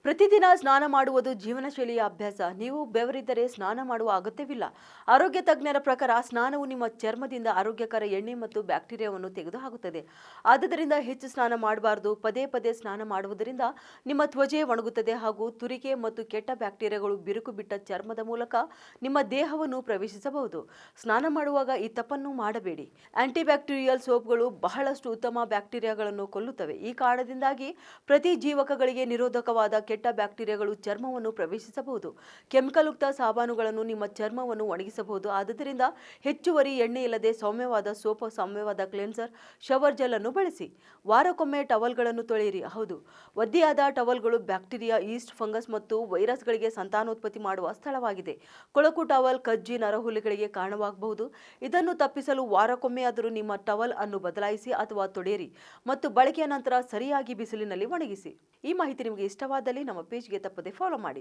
ಪ್ರತಿದಿನ ಸ್ನಾನ ಮಾಡುವುದು ಜೀವನ ಶೈಲಿಯ ಅಭ್ಯಾಸ. ನೀವು ಬೆವರಿದ್ದರೆ ಸ್ನಾನ ಮಾಡುವ ಅಗತ್ಯವಿಲ್ಲ. ಆರೋಗ್ಯ ತಜ್ಞರ ಪ್ರಕಾರ ಸ್ನಾನವು ನಿಮ್ಮ ಚರ್ಮದಿಂದ ಆರೋಗ್ಯಕರ ಎಣ್ಣೆ ಮತ್ತು ಬ್ಯಾಕ್ಟೀರಿಯಾವನ್ನು ತೆಗೆದುಹಾಕುತ್ತದೆ. ಆದ್ದರಿಂದ ಹೆಚ್ಚು ಸ್ನಾನ ಮಾಡಬಾರದು. ಪದೇ ಪದೇ ಸ್ನಾನ ಮಾಡುವುದರಿಂದ ನಿಮ್ಮ ತ್ವಚೆ ಒಣಗುತ್ತದೆ ಹಾಗೂ ತುರಿಕೆ ಮತ್ತು ಕೆಟ್ಟ ಬ್ಯಾಕ್ಟೀರಿಯಾಗಳು ಬಿರುಕು ಬಿಟ್ಟ ಚರ್ಮದ ಮೂಲಕ ನಿಮ್ಮ ದೇಹವನ್ನು ಪ್ರವೇಶಿಸಬಹುದು. ಸ್ನಾನ ಮಾಡುವಾಗ ಈ ತಪ್ಪನ್ನು ಮಾಡಬೇಡಿ. ಆಂಟಿಬ್ಯಾಕ್ಟೀರಿಯಲ್ ಸೋಪ್ಗಳು ಬಹಳಷ್ಟು ಉತ್ತಮ ಬ್ಯಾಕ್ಟೀರಿಯಾಗಳನ್ನು ಕೊಲ್ಲುತ್ತವೆ. ಈ ಕಾರಣದಿಂದಾಗಿ ಪ್ರತಿ ಜೀವಕಗಳಿಗೆ ನಿರೋಧಕವಾದ ಕೆಟ್ಟ ಬ್ಯಾಕ್ಟೀರಿಯಾಗಳು ಚರ್ಮವನ್ನು ಪ್ರವೇಶಿಸಬಹುದು. ಕೆಮಿಕಲ್ ಯುಕ್ತ ಸಾಬೂನುಗಳನ್ನು ನಿಮ್ಮ ಚರ್ಮವನ್ನು ಒಣಗಿಸಬಹುದು. ಆದ್ದರಿಂದ ಹೆಚ್ಚುವರಿ ಎಣ್ಣೆ ಇಲ್ಲದೆ ಸೌಮ್ಯವಾದ ಸೋಪ್, ಸೌಮ್ಯವಾದ ಕ್ಲೆನ್ಸರ್, ಶವರ್ ಜೆಲ್ ಅನ್ನು ಬಳಸಿ. ವಾರಕ್ಕೊಮ್ಮೆ ಟವಲ್ಗಳನ್ನು ತೊಳೆಯಿರಿ. ಹೌದು, ಒದ್ದೆಯಾದ ಟವಲ್ಗಳು ಬ್ಯಾಕ್ಟೀರಿಯಾ, ಈಸ್ಟ್, ಫಂಗಸ್ ಮತ್ತು ವೈರಸ್ಗಳಿಗೆ ಸಂತಾನೋತ್ಪತ್ತಿ ಮಾಡುವ ಸ್ಥಳವಾಗಿದೆ. ಕೊಳಕು ಟವಲ್ ಕಜ್ಜಿ, ನರಹುಲಿಗಳಿಗೆ ಕಾರಣವಾಗಬಹುದು. ಇದನ್ನು ತಪ್ಪಿಸಲು ವಾರಕ್ಕೊಮ್ಮೆಯಾದರೂ ನಿಮ್ಮ ಟವಲ್ ಅನ್ನು ಬದಲಾಯಿಸಿ ಅಥವಾ ತೊಳೆಯಿರಿ ಮತ್ತು ಬಳಕೆಯ ನಂತರ ಸರಿಯಾಗಿ ಬಿಸಿಲಿನಲ್ಲಿ ಒಣಗಿಸಿ. ಈ ಮಾಹಿತಿ ನಿಮಗೆ ಇಷ್ಟವಾದಲ್ಲಿ ನಮ್ಮ ಪೇಜ್ಗೆ ತಪ್ಪದೆ ಫಾಲೋ ಮಾಡಿ.